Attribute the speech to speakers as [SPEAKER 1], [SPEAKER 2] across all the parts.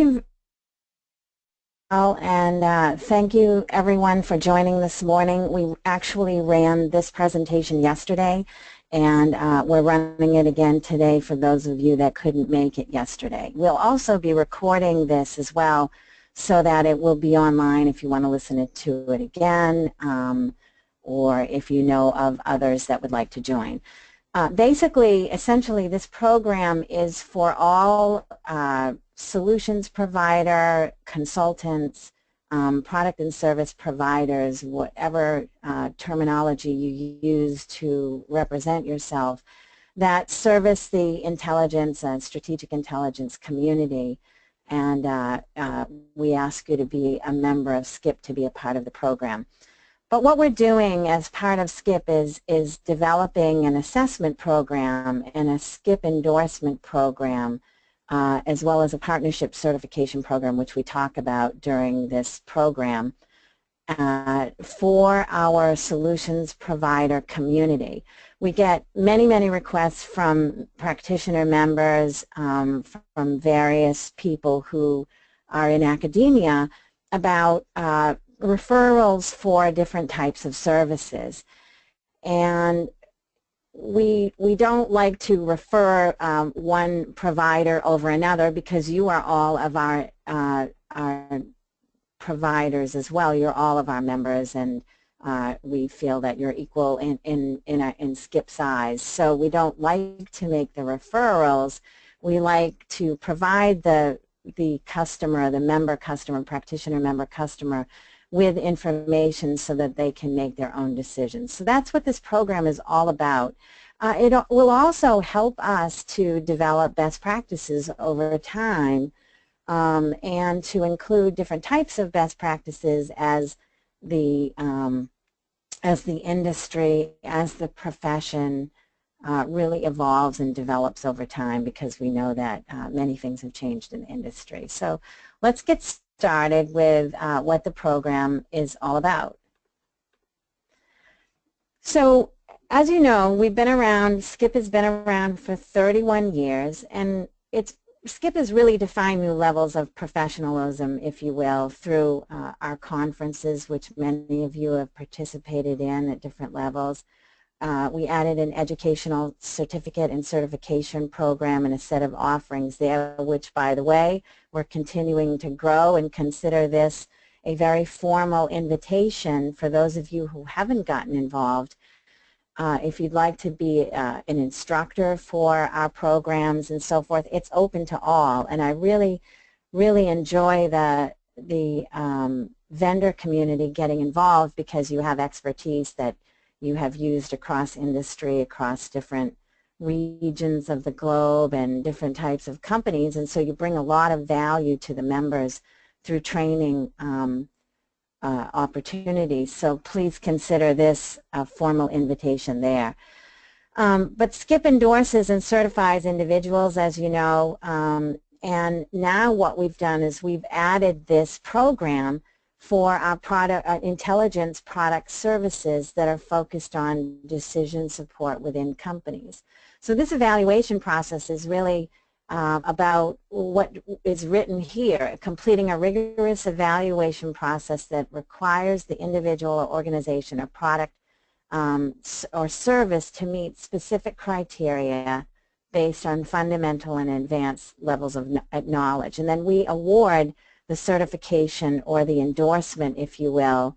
[SPEAKER 1] you, and thank you everyone for joining this morning. We actually ran this presentation yesterday, and we're running it again today for those of you that couldn't make it yesterday. We'll also be recording this as well so that it will be online if you want to listen to it again, or if you know of others that would like to join. Essentially, this program is for all solutions provider, consultants, product and service providers, whatever terminology you use to represent yourself, that service the intelligence and strategic intelligence community. And we ask you to be a member of SCIP to be a part of the program. But what we're doing as part of SCIP is developing an assessment program and a SCIP endorsement program, as well as a partnership certification program, which we talk about during this program, for our solutions provider community. We get many, many requests from practitioner members, from various people who are in academia about referrals for different types of services. And we don't like to refer one provider over another, because you are all of our providers as well. You're all of our members, and we feel that you're equal in SCIP size. So we don't like to make the referrals. We like to provide the customer, the member customer, practitioner member customer, with information so that they can make their own decisions. So that's what this program is all about. It will also help us to develop best practices over time, and to include different types of best practices as the industry, as the profession really evolves and develops over time, because we know that many things have changed in the industry. So let's get started with what the program is all about. So, as you know, we've been around, SCIP has been around for 31 years, and SCIP has really defined new levels of professionalism, if you will, through our conferences, which many of you have participated in at different levels. We added an educational certificate and certification program and a set of offerings there, which, by the way, we're continuing to grow, and consider this a very formal invitation for those of you who haven't gotten involved. If you'd like to be an instructor for our programs and so forth, it's open to all. And I really, really enjoy the vendor community getting involved, because you have expertise that you have used across industry, across different regions of the globe and different types of companies, and so you bring a lot of value to the members through training opportunities. So please consider this a formal invitation there. But SCIP endorses and certifies individuals, as you know, and now what we've done is we've added this program for our intelligence product services that are focused on decision support within companies. So this evaluation process is really about what is written here: completing a rigorous evaluation process that requires the individual or organization or product or service to meet specific criteria based on fundamental and advanced levels of knowledge. And then we award the certification or the endorsement, if you will,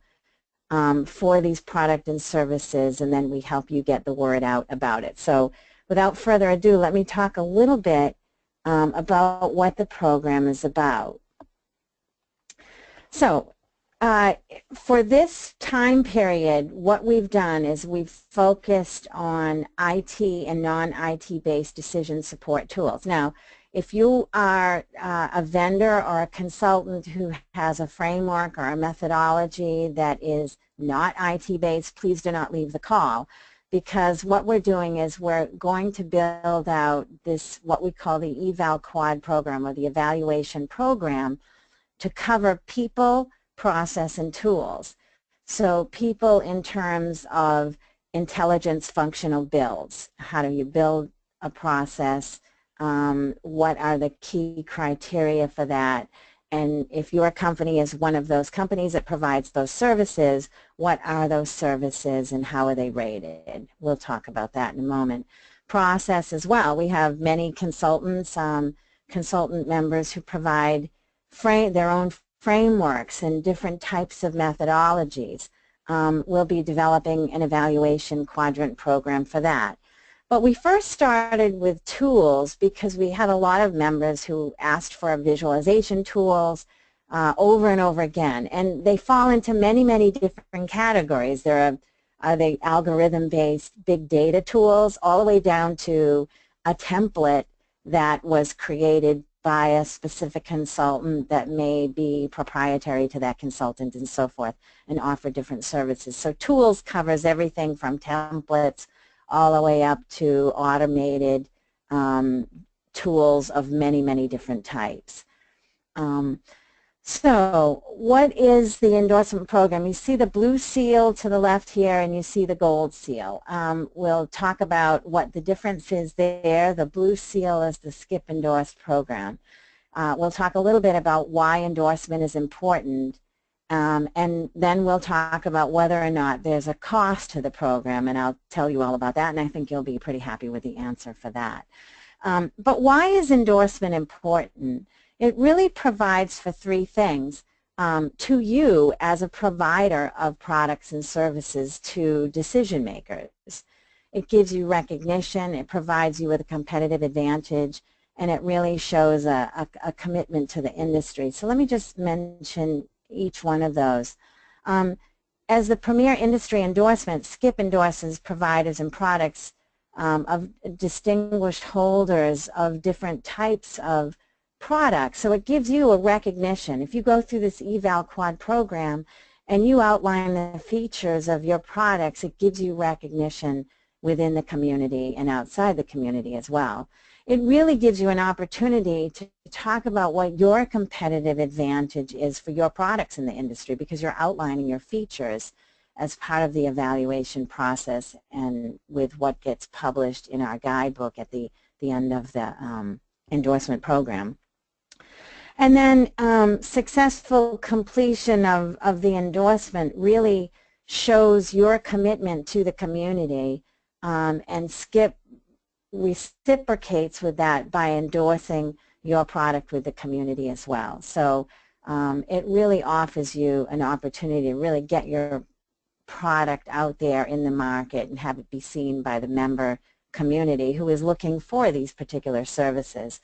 [SPEAKER 1] for these product and services, and then we help you get the word out about it. So without further ado, let me talk a little bit about what the program is about. So for this time period, what we've done is we've focused on IT and non-IT based decision support tools. Now, if you are a vendor or a consultant who has a framework or a methodology that is not IT-based, please do not leave the call, because what we're doing is we're going to build out this, what we call the Eval Quad program, or the evaluation program, to cover people, process, and tools. So people in terms of intelligence functional builds. How do you build a process? what are the key criteria for that, and if your company is one of those companies that provides those services, what are those services and how are they rated? We'll talk about that in a moment. Process as well. We have many consultants, consultant members who provide their own frameworks and different types of methodologies. We'll be developing an evaluation quadrant program for that. But we first started with tools because we had a lot of members who asked for visualization tools over and over again. And they fall into many, many different categories. There are the algorithm-based big data tools all the way down to a template that was created by a specific consultant that may be proprietary to that consultant and so forth and offer different services. So tools covers everything from templates all the way up to automated tools of many, many different types. So what is the endorsement program? You see the blue seal to the left here and you see the gold seal. We'll talk about what the difference is there. The blue seal is the skip endorsed program. We'll talk a little bit about why endorsement is important. And then we'll talk about whether or not there's a cost to the program, and I'll tell you all about that, and I think you'll be pretty happy with the answer for that. But why is endorsement important? It really provides for three things to you as a provider of products and services to decision makers. It gives you recognition, it provides you with a competitive advantage, and it really shows a commitment to the industry. So let me just mention each one of those. As the premier industry endorsement, SKIP endorses providers and products of distinguished holders of different types of products. So it gives you a recognition. If you go through this eval quad program and you outline the features of your products, it gives you recognition within the community and outside the community as well. It really gives you an opportunity to talk about what your competitive advantage is for your products in the industry because you're outlining your features as part of the evaluation process and with what gets published in our guidebook at the end of the endorsement program. And then successful completion of the endorsement really shows your commitment to the community, and SKIP reciprocates with that by endorsing your product with the community as well. So it really offers you an opportunity to really get your product out there in the market and have it be seen by the member community who is looking for these particular services.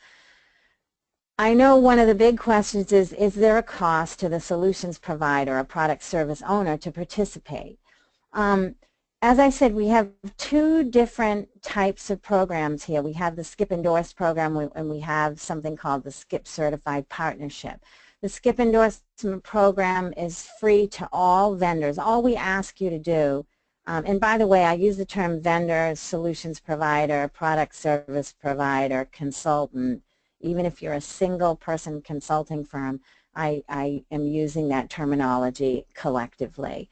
[SPEAKER 1] I know one of the big questions is there a cost to the solutions provider or product service owner to participate? As I said, we have two different types of programs here. We have the SKIP endorsed program and we have something called the SKIP certified partnership. The SKIP endorsement program is free to all vendors. All we ask you to do, and by the way, I use the term vendor, solutions provider, product service provider, consultant. Even if you're a single person consulting firm, I am using that terminology collectively.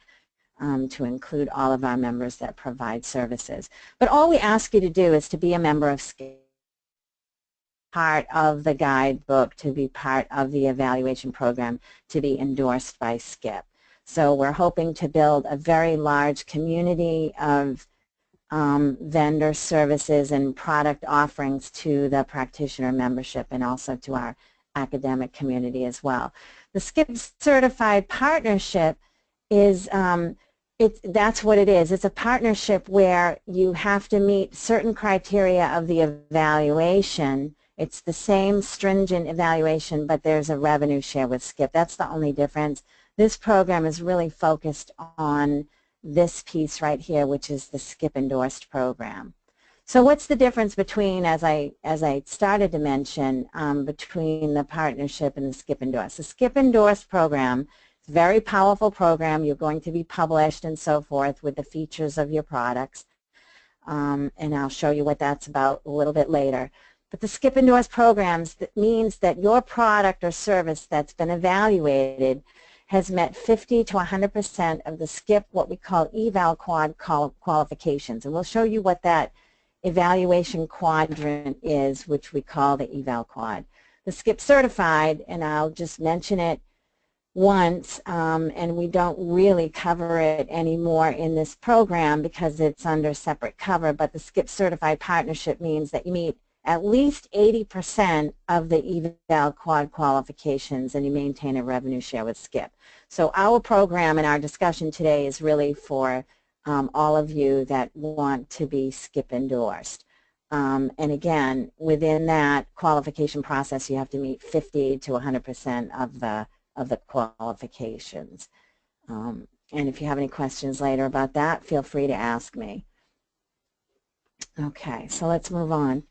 [SPEAKER 1] To include all of our members that provide services. But all we ask you to do is to be a member of SKIP, part of the guidebook, to be part of the evaluation program, to be endorsed by SKIP. So we're hoping to build a very large community of vendor services and product offerings to the practitioner membership and also to our academic community as well. The SKIP certified partnership is that's what it is. It's a partnership where you have to meet certain criteria of the evaluation. It's the same stringent evaluation, but there's a revenue share with SKIP. That's the only difference. This program is really focused on this piece right here, which is the SKIP endorsed program. So what's the difference between, as I started to mention, between the partnership and the SKIP endorsed? The SKIP endorsed program, very powerful program. You're going to be published and so forth with the features of your products, and I'll show you what that's about a little bit later. But the SKIP endorsed programs, that means that your product or service that's been evaluated has met 50 to 100% of the SKIP, what we call eval quad qualifications, and we'll show you what that evaluation quadrant is, which we call the eval quad. The SCIP certified, and I'll just mention it once, and we don't really cover it anymore in this program because it's under separate cover, but the SCIP certified partnership means that you meet at least 80% of the eval quad qualifications and you maintain a revenue share with SCIP. So our program and our discussion today is really for all of you that want to be SCIP endorsed. And again, within that qualification process, you have to meet 50 to 100% of the qualifications. And if you have any questions later about that, feel free to ask me. Okay, so let's move on.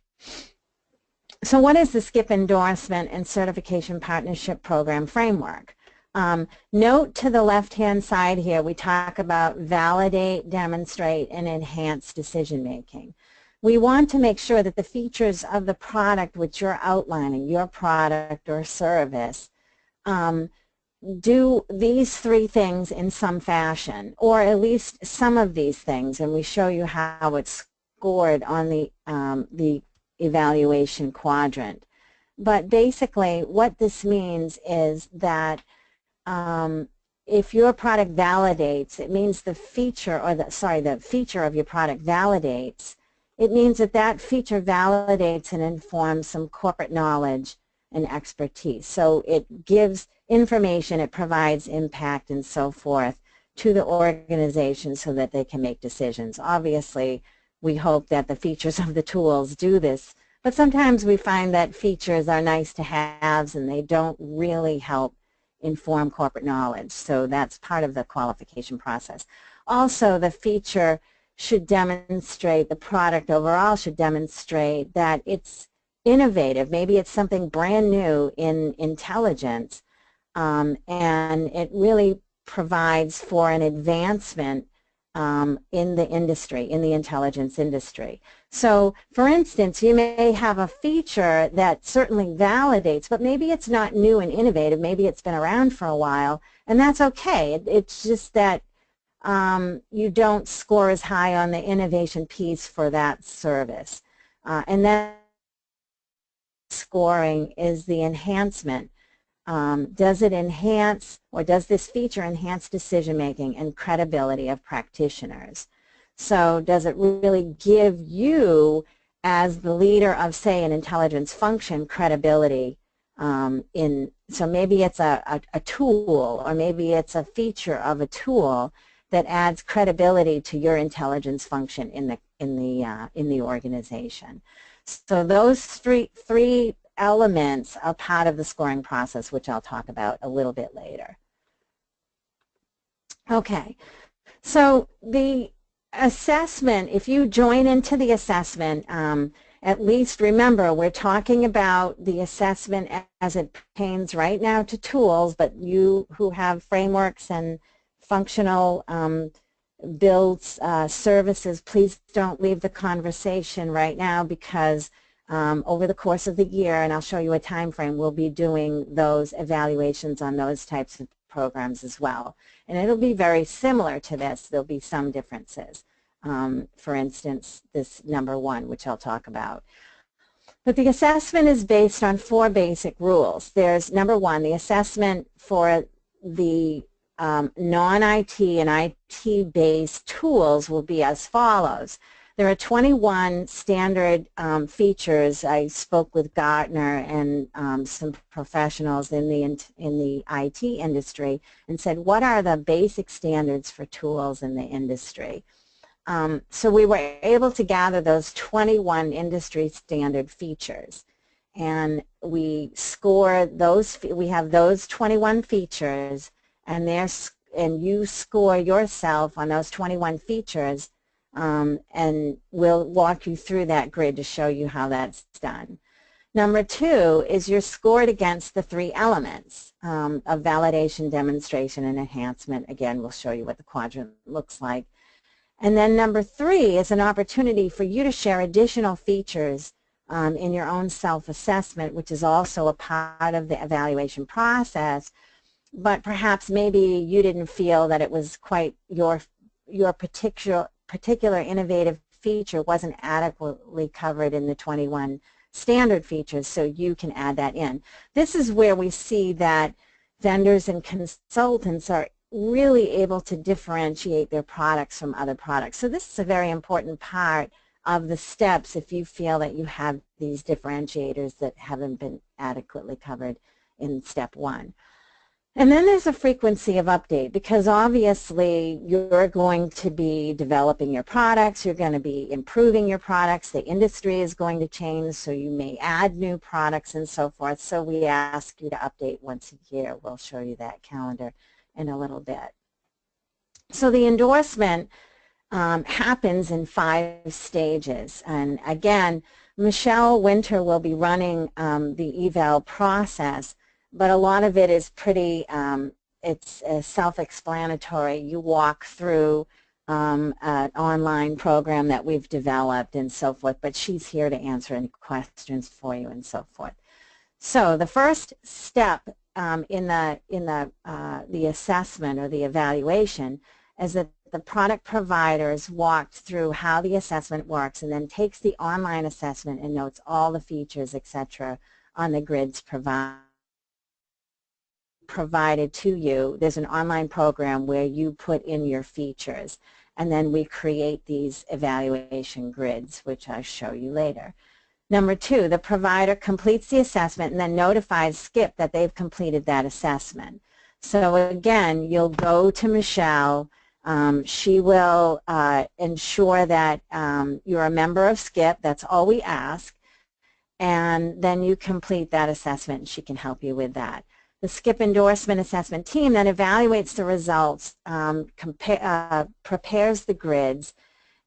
[SPEAKER 1] So what is the SCIP Endorsement and Certification Partnership Program Framework? Note to the left-hand side here, we talk about validate, demonstrate, and enhance decision-making. We want to make sure that the features of the product which you're outlining, your product or service, do these three things in some fashion, or at least some of these things, and we show you how it's scored on the evaluation quadrant. But basically what this means is that if your product validates, it means the feature, or the feature of your product validates, it means that that feature validates and informs some corporate knowledge and expertise. So it gives information, it provides impact and so forth to the organization so that they can make decisions. Obviously, we hope that the features of the tools do this, but sometimes we find that features are nice to haves and they don't really help inform corporate knowledge. So that's part of the qualification process. Also, the feature should demonstrate, the product overall should demonstrate that it's innovative. Maybe it's something brand new in intelligence, and it really provides for an advancement in the industry, in the intelligence industry. So, for instance, you may have a feature that certainly validates, but maybe it's not new and innovative. Maybe it's been around for a while, and that's okay. It's just that you don't score as high on the innovation piece for that service. And then scoring is the enhancement. Does it enhance, or does this feature enhance decision-making and credibility of practitioners? So does it really give you, as the leader of, say, an intelligence function, credibility so maybe it's a tool, or maybe it's a feature of a tool that adds credibility to your intelligence function in the organization. So those three elements are part of the scoring process, which I'll talk about a little bit later. Okay, so the assessment, if you join into the assessment, at least remember we're talking about the assessment as it pertains right now to tools, but you who have frameworks and functional builds, services, please don't leave the conversation right now, because over the course of the year, and I'll show you a time frame, we'll be doing those evaluations on those types of programs as well. And it'll be very similar to this. There'll be some differences. For instance, this number 1, which I'll talk about. But the assessment is based on 4 basic rules. There's number 1, the assessment for the non-IT and IT-based tools will be as follows. There are 21 standard features. I spoke with Gartner and some professionals in the IT industry and said, what are the basic standards for tools in the industry? So we were able to gather those 21 industry standard features, and we score those. We have those 21 features, and you score yourself on those 21 features. And we'll walk you through that grid to show you how that's done. Number 2 is you're scored against the 3 elements of validation, demonstration, and enhancement. Again, we'll show you what the quadrant looks like. And then number 3 is an opportunity for you to share additional features in your own self-assessment, which is also a part of the evaluation process, but perhaps maybe you didn't feel that it was quite your particular innovative feature wasn't adequately covered in the 21 standard features, so you can add that in. This is where we see that vendors and consultants are really able to differentiate their products from other products. So this is a very important part of the steps if you feel that you have these differentiators that haven't been adequately covered in step 1. And then there's a frequency of update, because obviously you're going to be developing your products, you're going to be improving your products, the industry is going to change, so you may add new products and so forth. So we ask you to update once a year. We'll show you that calendar in a little bit. So the endorsement happens in 5 stages. And again, Michelle Winter will be running the eval process, but a lot of it is pretty, it's self-explanatory. You walk through an online program that we've developed and so forth, but she's here to answer any questions for you and so forth. So the first step in the assessment or the evaluation is that the product providers walked through how the assessment works and then takes the online assessment and notes all the features, etc., on the grids provided to you. There's an online program where you put in your features, and then we create these evaluation grids, which I'll show you later. Number 2, the provider completes the assessment and then notifies SCIP that they've completed that assessment. So again, you'll go to Michelle. She will ensure that you're a member of SCIP. That's all we ask. And then you complete that assessment, and she can help you with that. The SCIP endorsement assessment team then evaluates the results, prepares the grids,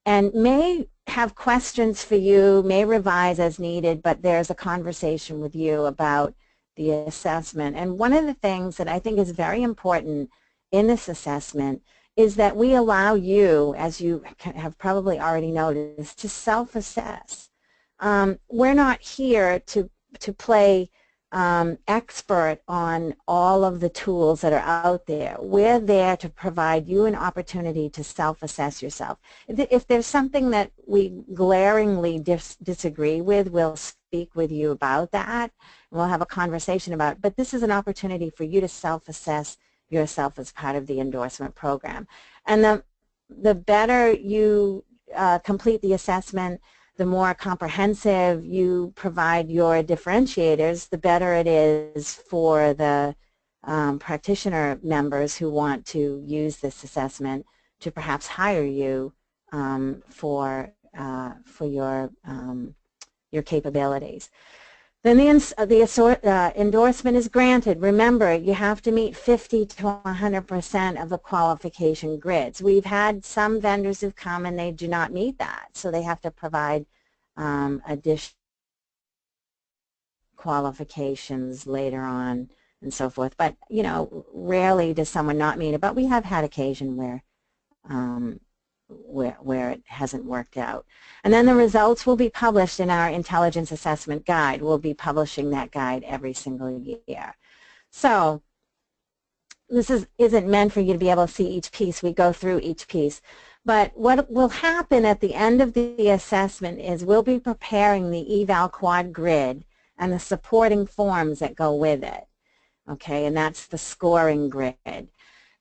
[SPEAKER 1] and may have questions for you, may revise as needed, but there's a conversation with you about the assessment. And one of the things that I think is very important in this assessment is that we allow you, as you have probably already noticed, to self-assess. We're not here to play expert on all of the tools that are out there. We're there to provide you an opportunity to self-assess yourself. If there's something that we glaringly disagree with, we'll speak with you about that, and we'll have a conversation about it. But this is an opportunity for you to self-assess yourself as part of the endorsement program. And the better you complete the assessment, the more comprehensive you provide your differentiators, the better it is for the practitioner members who want to use this assessment to perhaps hire you for your capabilities. Then the endorsement is granted. Remember, you have to meet 50 to 100% of the qualification grids. We've had some vendors who've come and they do not meet that, so they have to provide additional qualifications later on and so forth. But, you know, rarely does someone not meet it, but we have had occasion where it hasn't worked out. And then the results will be published in our Intelligence Assessment Guide. We'll be publishing that guide every single year. So this isn't meant for you to be able to see each piece. We go through each piece. But what will happen at the end of the assessment is we'll be preparing the eval quad grid and the supporting forms that go with it. Okay, and that's the scoring grid.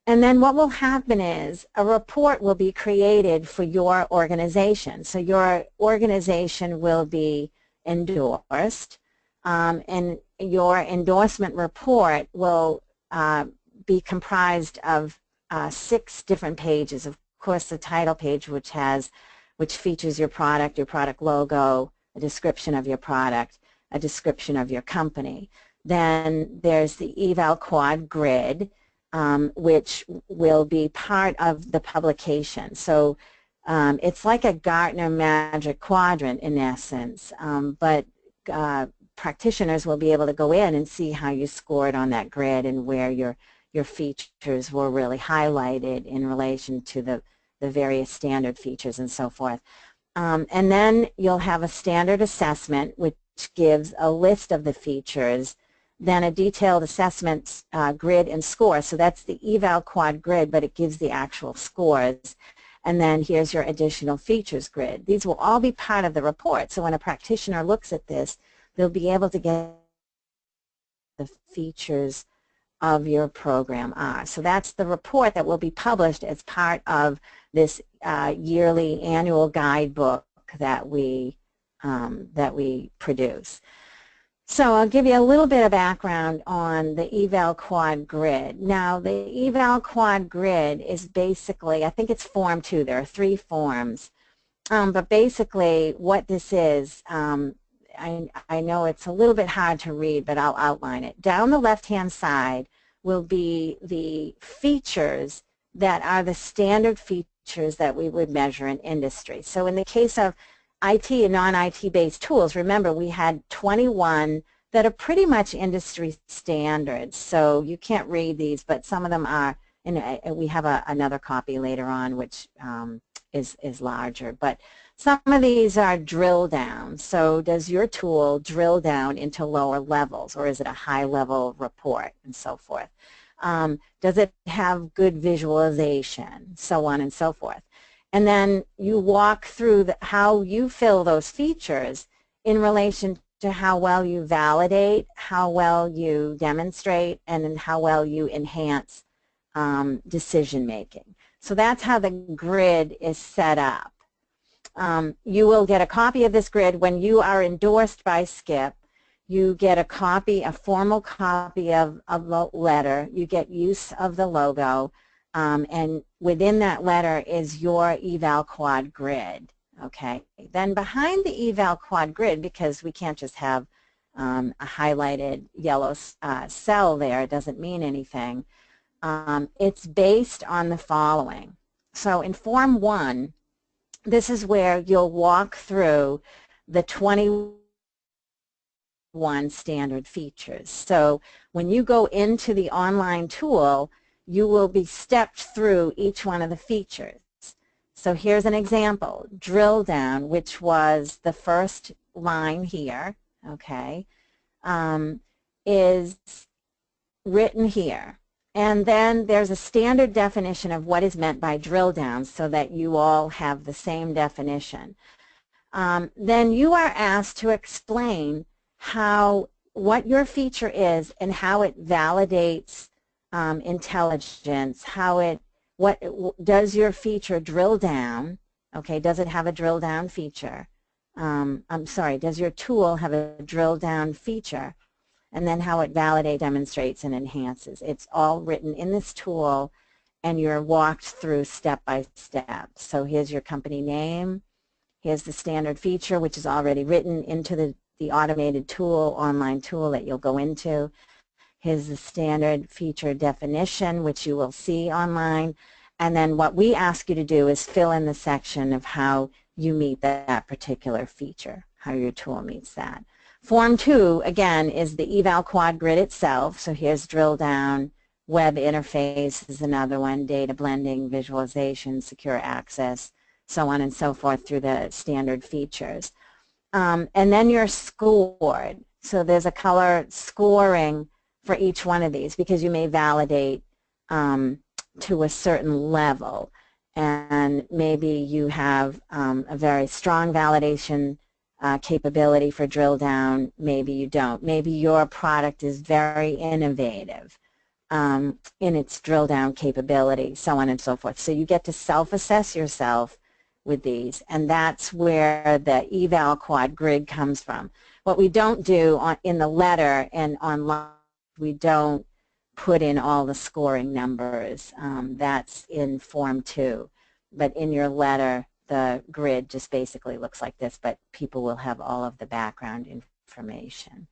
[SPEAKER 1] And then what will happen is a report will be created for your organization. So your organization will be endorsed, and your endorsement report will be comprised of 6 different pages. Of course, the title page, which features your product logo, a description of your product, a description of your company. Then there's the eval quad grid, which will be part of the publication. So it's like a Gartner Magic Quadrant in essence, but practitioners will be able to go in and see how you scored on that grid and where your features were really highlighted in relation to the various standard features and so forth. And then you'll have a standard assessment which gives a list of the features, then a detailed assessment grid and score. So that's the eval quad grid, but it gives the actual scores. and then here's your additional features grid. These will all be part of the report, so when a practitioner looks at this, they'll be able to get the features of your program are. So that's the report that will be published as part of this yearly annual guidebook that we produce. So I'll give you a little bit of background on the Eval Quad Grid. Now the Eval Quad Grid is basically, I think it's Form 2, there are 3 forms, but basically what this is, I know it's a little bit hard to read, but I'll outline it. Down the left-hand side will be the features that are the standard features that we would measure in industry. So in the case of IT and non-IT based tools, remember we had 21 that are pretty much industry standards. So you can't read these, but some of them are, and we have another copy later on which is larger. But some of these are drill down. So does your tool drill down into lower levels, or is it a high level report and so forth? Does it have good visualization, so on and so forth? And then you walk through how you fill those features in relation to how well you validate, how well you demonstrate, and then how well you enhance decision making. So that's how the grid is set up. You will get a copy of this grid when you are endorsed by SCIP. You get a copy, a formal copy of the letter. You get use of the logo. And within that letter is your Eval Quad Grid, okay? Then behind the Eval Quad Grid, because we can't just have a highlighted yellow cell there, it doesn't mean anything, it's based on the following. So in Form 1, this is where you'll walk through the 21 standard features. So when you go into the online tool, you will be stepped through each one of the features. So here's an example. Drill down, which was the first line here, okay, is written here. And then there's a standard definition of what is meant by drill down so that you all have the same definition. Then you are asked to explain what your feature is and how it validates intelligence, what does your feature drill down, okay, does it have a drill down feature? I'm sorry, does your tool have a drill down feature? And then how it validates, demonstrates, and enhances. It's all written in this tool, and you're walked through step by step. So here's your company name, here's the standard feature, which is already written into the automated tool, online tool that you'll go into. Here's the standard feature definition, which you will see online. And then what we ask you to do is fill in the section of how you meet that particular feature, how your tool meets that. Form 2, again, is the Eval Quad Grid itself. So here's drill down, web interface is another one, data blending, visualization, secure access, so on and so forth through the standard features. And then you're scored. So there's a color scoring for each one of these because you may validate to a certain level. And maybe you have a very strong validation capability for drill down, maybe you don't. Maybe your product is very innovative in its drill down capability, so on and so forth. So you get to self-assess yourself with these, and that's where the Eval Quad Grid comes from. What we don't do in the letter and online, we don't put in all the scoring numbers. That's in Form 2. But in your letter, the grid just basically looks like this, but people will have all of the background information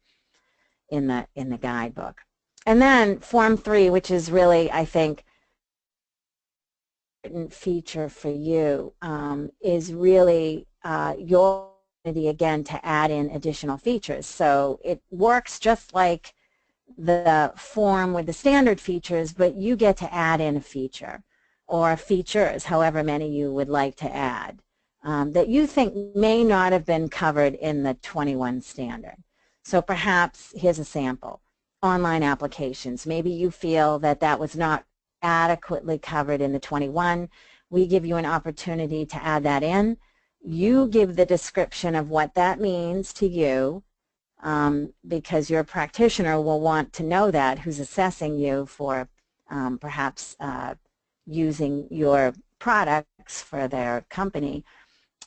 [SPEAKER 1] in the guidebook. And then Form 3, which is really, I think, an important feature for you, is really your ability, again, to add in additional features. So it works just like the form with the standard features, but you get to add in a feature or features, however many you would like to add, that you think may not have been covered in the 21 standard. So perhaps, here's a sample, online applications. Maybe you feel that that was not adequately covered in the 21. we give you an opportunity to add that in. You give the description of what that means to you, because your practitioner will want to know that, who's assessing you for perhaps using your products for their company.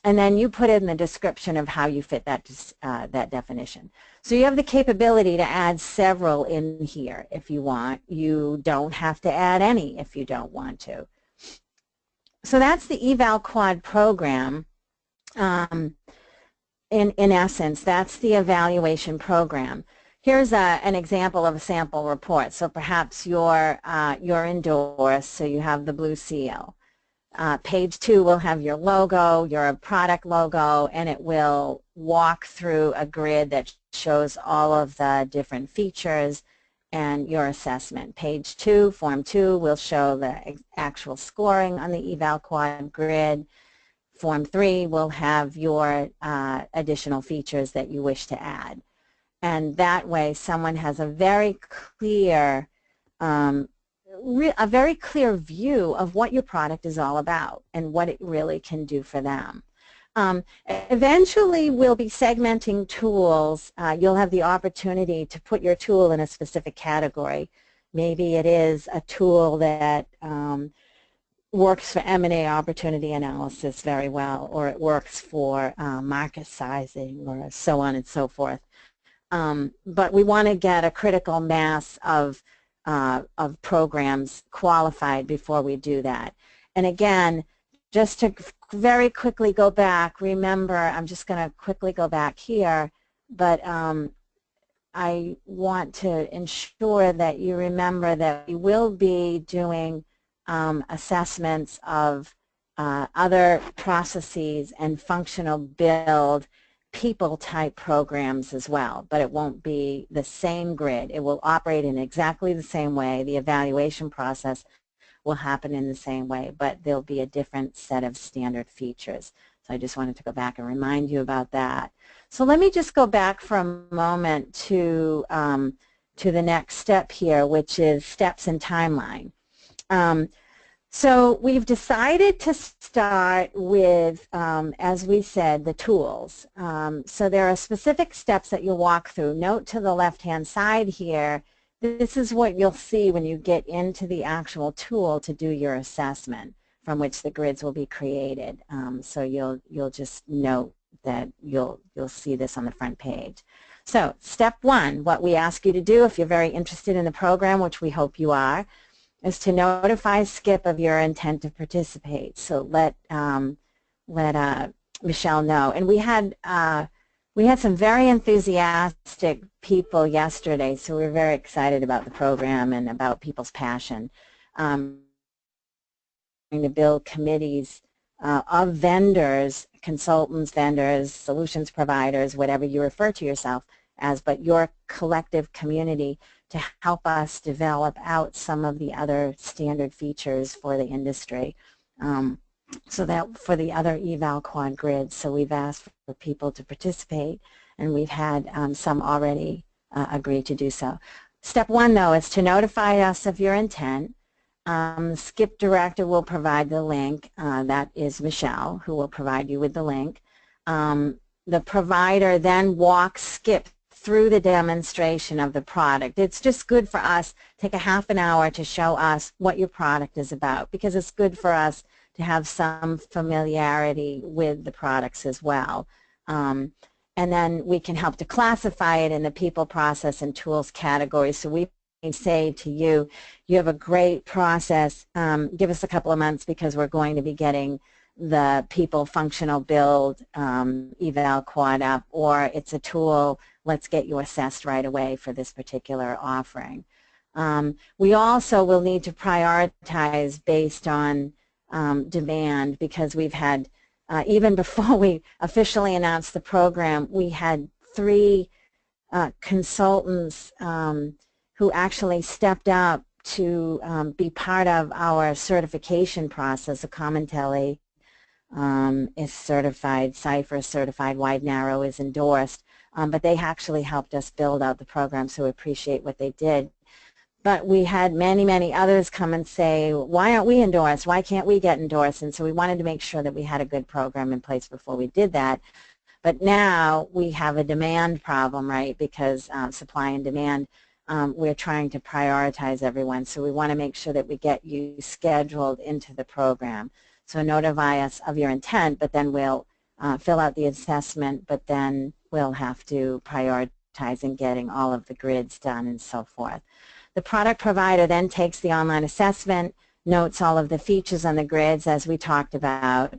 [SPEAKER 1] And then you put in the description of how you fit that, that definition. So you have the capability to add several in here if you want. You don't have to add any if you don't want to. So that's the Eval Quad program. In essence, that's the evaluation program. Here's an example of a sample report. So perhaps you're endorsed, so you have the blue seal. Page 2 will have your logo, your product logo, and it will walk through a grid that shows all of the different features and your assessment. Page 2, Form 2, will show the actual scoring on the Eval Quad grid. Form 3 will have your additional features that you wish to add. And that way someone has a very clear view of what your product is all about and what it really can do for them. Eventually we'll be segmenting tools. You'll have the opportunity to put your tool in a specific category. Maybe it is a tool that works for M&A opportunity analysis very well, or it works for market sizing, or so on and so forth. But we want to get a critical mass of programs qualified before we do that. And again, just to very quickly go back, remember, I'm just going to quickly go back here, but I want to ensure that you remember that we will be doing assessments of other processes and functional build people type programs as well, but it won't be the same grid. It will operate in exactly the same way. The evaluation process will happen in the same way, but there'll be a different set of standard features. So I just wanted to go back and remind you about that. So let me just go back for a moment to the next step here, which is steps and timeline. So we've decided to start with, as we said, the tools. So there are specific steps that you'll walk through. Note to the left-hand side here, this is what you'll see when you get into the actual tool to do your assessment, from which the grids will be created. So you'll just note that you'll see this on the front page. So step 1, what we ask you to do if you're very interested in the program, which we hope you are, is to notify Skip of your intent to participate. So let Michelle know. And we had some very enthusiastic people yesterday, so we're very excited about the program and about people's passion. To build committees of vendors, consultants, vendors, solutions providers, whatever you refer to yourself as, but your collective community, to help us develop out some of the other standard features for the industry. So that for the other Eval Quad grids, so we've asked for people to participate, and we've had some already agree to do so. Step 1, though, is to notify us of your intent. The Skip director will provide the link. That is Michelle, who will provide you with the link. The provider then walks Skip through the demonstration of the product. It's just good for us, take a half an hour to show us what your product is about, because it's good for us to have some familiarity with the products as well. And then we can help to classify it in the people, process, and tools categories. So we say to you, you have a great process, give us a couple of months because we're going to be getting the people functional build Eval Quad up, or it's a tool, let's get you assessed right away for this particular offering. We also will need to prioritize based on demand, because we've had, even before we officially announced the program, we had 3 consultants who actually stepped up to be part of our certification process. A Commentelli is certified, Cipher is certified, Wide Narrow is endorsed, but they actually helped us build out the program, so we appreciate what they did. But we had many, many others come and say, why aren't we endorsed? Why can't we get endorsed? And so we wanted to make sure that we had a good program in place before we did that. But now we have a demand problem, right, because supply and demand, we're trying to prioritize everyone. So we want to make sure that we get you scheduled into the program. So notify us of your intent, but then we'll fill out the assessment, but then we'll have to prioritize in getting all of the grids done and so forth. The product provider then takes the online assessment, notes all of the features on the grids as we talked about.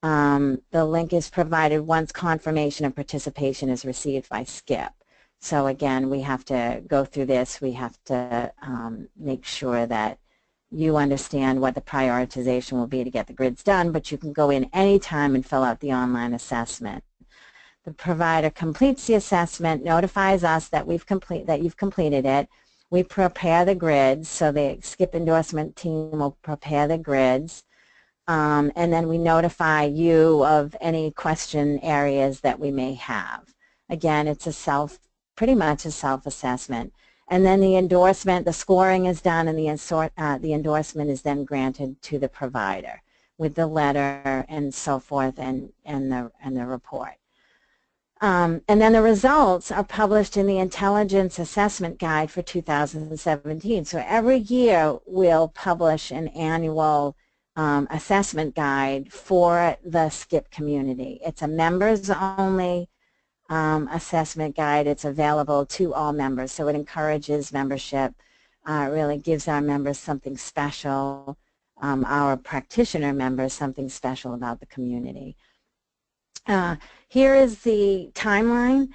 [SPEAKER 1] The link is provided once confirmation of participation is received by SCIP. So again, we have to go through this. We have to make sure that you understand what the prioritization will be to get the grids done, but you can go in anytime and fill out the online assessment. The provider completes the assessment, notifies us that you've completed it. We prepare the grids, so the SCIP endorsement team will prepare the grids, and then we notify you of any question areas that we may have. Again, it's pretty much a self-assessment. And then the endorsement, the scoring is done, and the endorsement is then granted to the provider with the letter and so forth and the report. And then the results are published in the Intelligence Assessment Guide for 2017. So every year we'll publish an annual assessment guide for the SCIP community. It's a members-only assessment guide. It's available to all members, so it encourages membership, really gives our members something special, our practitioner members something special about the community. Here is the timeline.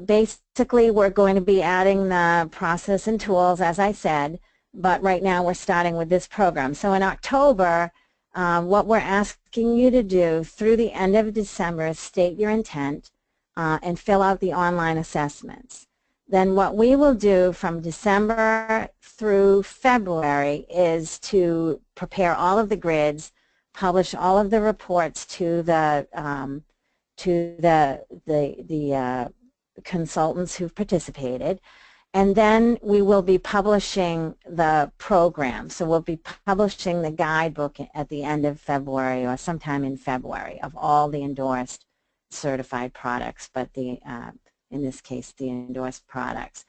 [SPEAKER 1] Basically, we're going to be adding the process and tools, as I said, but right now we're starting with this program. So in October, what we're asking you to do through the end of December is state your intent and fill out the online assessments. Then what we will do from December through February is to prepare all of the grids, publish all of the reports to the consultants who've participated, and then we will be publishing the program. So we'll be publishing the guidebook at the end of February or sometime in February of all the endorsed certified products, but in this case the endorsed products.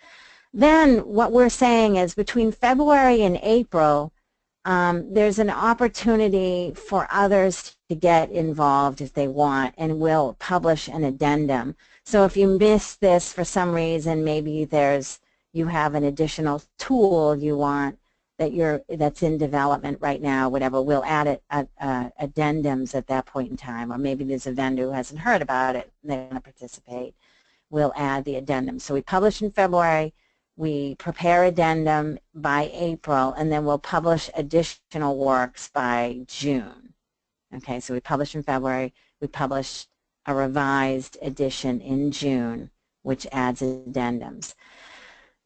[SPEAKER 1] Then what we're saying is between February and April, there's an opportunity for others to get involved if they want, and we'll publish an addendum. So if you miss this for some reason, maybe you have an additional tool you want that's in development right now, whatever, we'll add addendums at that point in time. Or maybe there's a vendor who hasn't heard about it and they want to participate. We'll add the addendum. So we publish in February. We prepare addendum by April, and then we'll publish additional works by June. Okay, so we publish in February, we publish a revised edition in June, which adds addendums.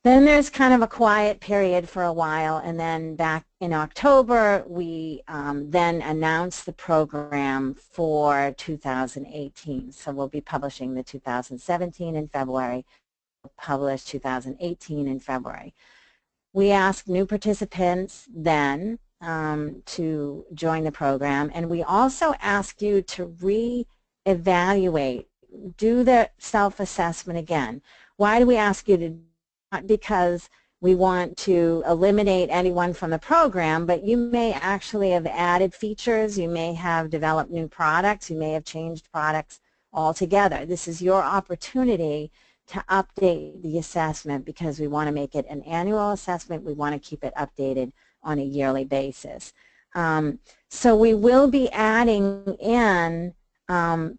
[SPEAKER 1] Then there's kind of a quiet period for a while, and then back in October, we then announce the program for 2018. So we'll be publishing the 2017 in February, publish 2018 in February. We ask new participants then to join the program, and we also ask you to re-evaluate, do the self-assessment again. Why do we ask you to? Not because we want to eliminate anyone from the program, but you may actually have added features, you may have developed new products, you may have changed products altogether. This is your opportunity to update the assessment because we want to make it an annual assessment. We want to keep it updated on a yearly basis. So we will be adding in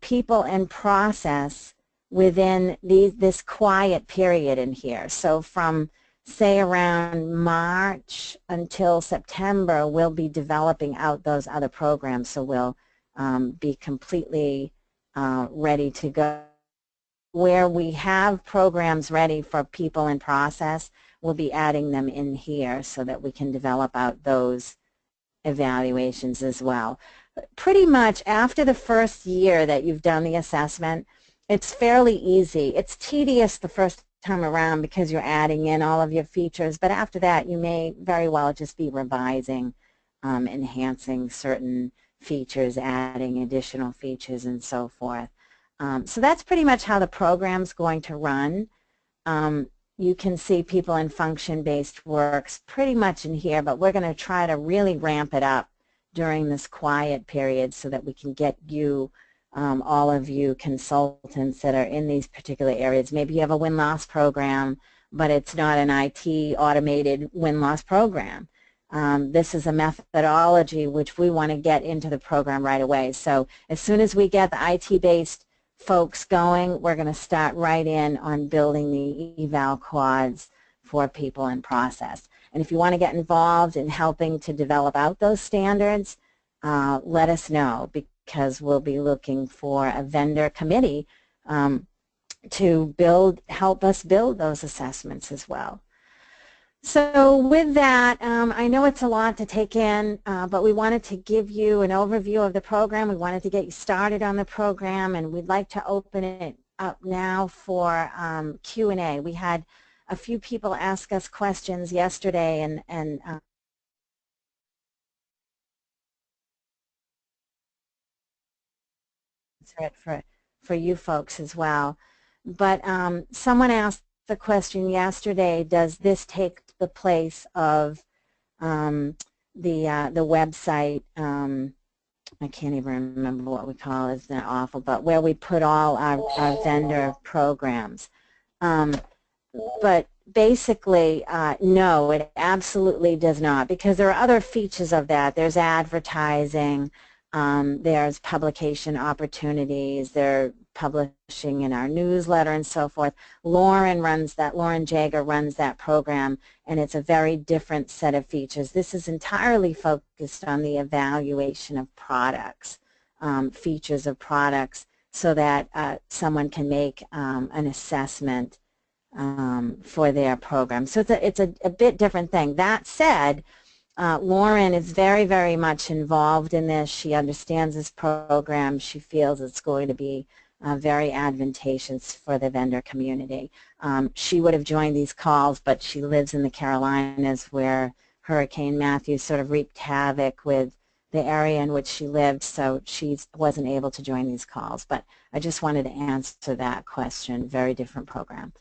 [SPEAKER 1] people and process within this quiet period in here. So from, say, around March until September, we'll be developing out those other programs. So we'll be completely ready to go. Where we have programs ready for people in process, we'll be adding them in here so that we can develop out those evaluations as well. Pretty much after the first year that you've done the assessment, it's fairly easy. It's tedious the first time around because you're adding in all of your features, but after that you may very well just be revising, enhancing certain features, adding additional features, and so forth. So that's pretty much how the program's going to run. You can see people in function-based works pretty much in here, but we're going to try to really ramp it up during this quiet period so that we can get you, all of you consultants that are in these particular areas. Maybe you have a win-loss program, but it's not an IT automated win-loss program. This is a methodology which we want to get into the program right away. So as soon as we get the IT-based folks going, we're going to start right in on building the eval quads for people in process. And if you want to get involved in helping to develop out those standards, let us know, because we'll be looking for a vendor committee to help us build those assessments as well. So with that, I know it's a lot to take in, but we wanted to give you an overview of the program. We wanted to get you started on the program, and we'd like to open it up now for Q&A. We had a few people ask us questions yesterday, and answer it for you folks as well. But someone asked the question yesterday, does this take the place of the website, I can't even remember what we call it, it's not awful, but where we put all our vendor programs. But basically, no, it absolutely does not, because there are other features of that. There's advertising, there's publication opportunities, they're publishing in our newsletter and so forth. Lauren Jager runs that program, and it's a very different set of features. This is entirely focused on the evaluation of products, features of products, so that someone can make an assessment for their program. So it's a bit different thing. That said, Lauren is very, very much involved in this. She understands this program. She feels it's going to be very advantageous for the vendor community. She would have joined these calls, but she lives in the Carolinas, where Hurricane Matthew sort of wreaked havoc with the area in which she lived, so she wasn't able to join these calls. But I just wanted to answer that question. Very different program,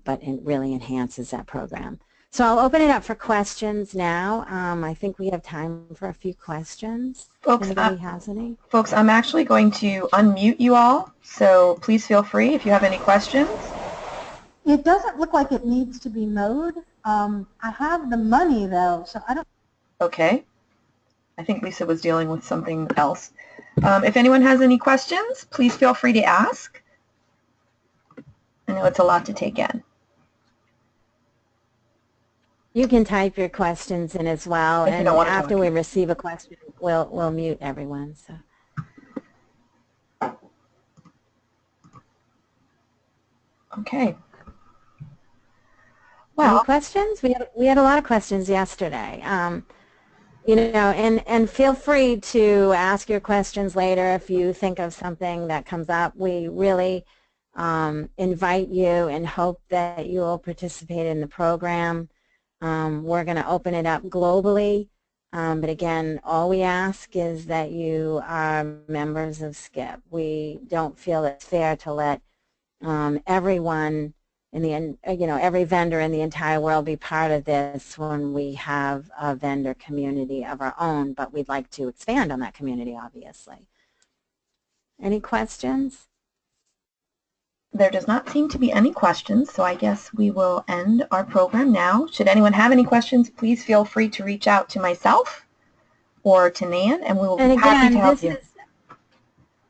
[SPEAKER 1] but it really enhances that program. So I'll open it up for questions now. I think we have time for a few questions.
[SPEAKER 2] Folks,
[SPEAKER 1] anybody has any?
[SPEAKER 2] Folks, I'm actually going to unmute you all, so please feel free if you have any questions.
[SPEAKER 3] It doesn't look like it needs to be mowed. I have the money, though, so I don't...
[SPEAKER 2] Okay. I think Lisa was dealing with something else. If anyone has any questions, please feel free to ask. I know it's a lot to take in.
[SPEAKER 1] You can type your questions in as well, and after we receive a question, we'll mute everyone. So.
[SPEAKER 2] Okay. Well,
[SPEAKER 1] any questions? We had a lot of questions yesterday. You know, and feel free to ask your questions later if you think of something that comes up. We really invite you and hope that you will participate in the program. We're going to open it up globally, but again, all we ask is that you are members of SCIP. We don't feel it's fair to let everyone in the, every vendor in the entire world be part of this when we have a vendor community of our own, but we'd like to expand on that community, obviously. Any questions?
[SPEAKER 2] There does not seem to be any questions, so I guess we will end our program now. Should anyone have any questions, please feel free to reach out to myself or to Nan, and we will be happy to help you.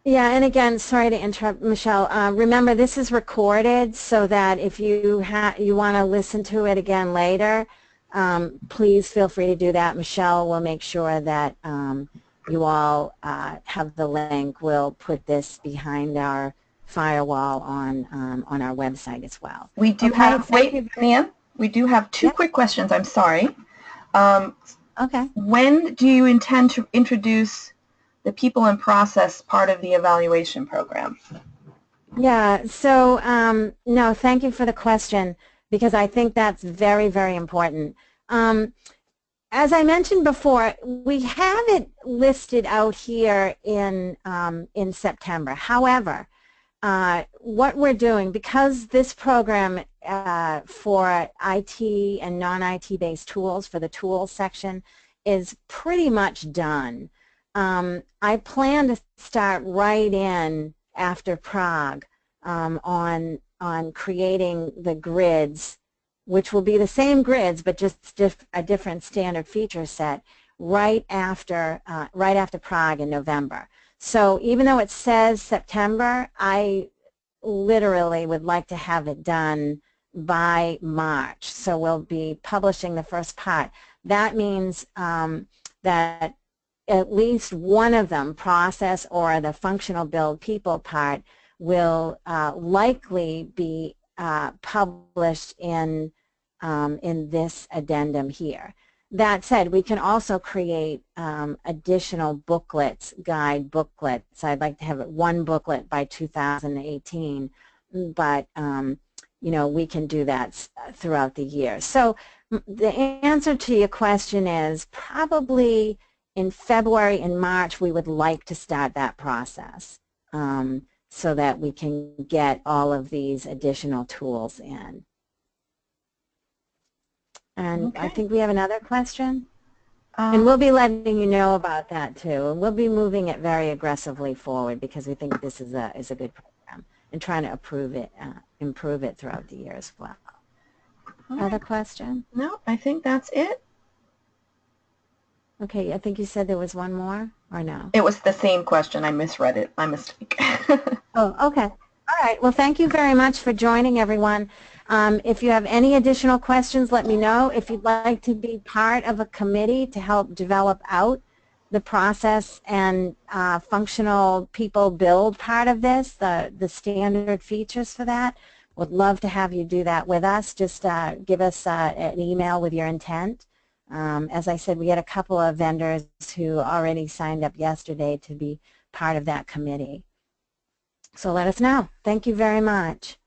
[SPEAKER 1] Yeah, and again, sorry to interrupt, Michelle. Remember, this is recorded, so that if you want to listen to it again later, please feel free to do that. Michelle will make sure that you all have the link. We'll put this behind our firewall on our website as well.
[SPEAKER 2] We do have, wait, Nan, we do have two quick questions. I'm sorry.
[SPEAKER 1] Okay.
[SPEAKER 2] When do you intend to introduce the people in process part of the evaluation program?
[SPEAKER 1] Yeah, so no, thank you for the question because I think that's very, very important. As I mentioned before, we have it listed out here in September. However, what we're doing, because this program for IT and non-IT based tools for the tools section is pretty much done, I plan to start right in after Prague on creating the grids, which will be the same grids but just a different standard feature set right after Prague in November. So even though it says September, I literally would like to have it done by March. So we'll be publishing the first part. That means that at least one of them, process or the functional build people part, will likely be published in this addendum here. That said, we can also create additional booklets, guide booklets. I'd like to have it one booklet by 2018, but you know, we can do that throughout the year. So the answer to your question is probably in February and March we would like to start that process so that we can get all of these additional tools in. And
[SPEAKER 2] Okay.
[SPEAKER 1] I think we have another question. And we'll be letting you know about that too. And we'll be moving it very aggressively forward because we think this is a good program and trying to improve it throughout the year as well. Other question?
[SPEAKER 2] No, I think that's it.
[SPEAKER 1] Okay, I think you said there was one more, or no?
[SPEAKER 2] It was the same question. I misread it. My mistake.
[SPEAKER 1] Oh, okay. All right. Well, thank you very much for joining, everyone. If you have any additional questions, let me know. If you'd like to be part of a committee to help develop out the process and functional people build part of this, the standard features for that, would love to have you do that with us. Just give us an email with your intent. As I said, we had a couple of vendors who already signed up yesterday to be part of that committee. So let us know. Thank you very much.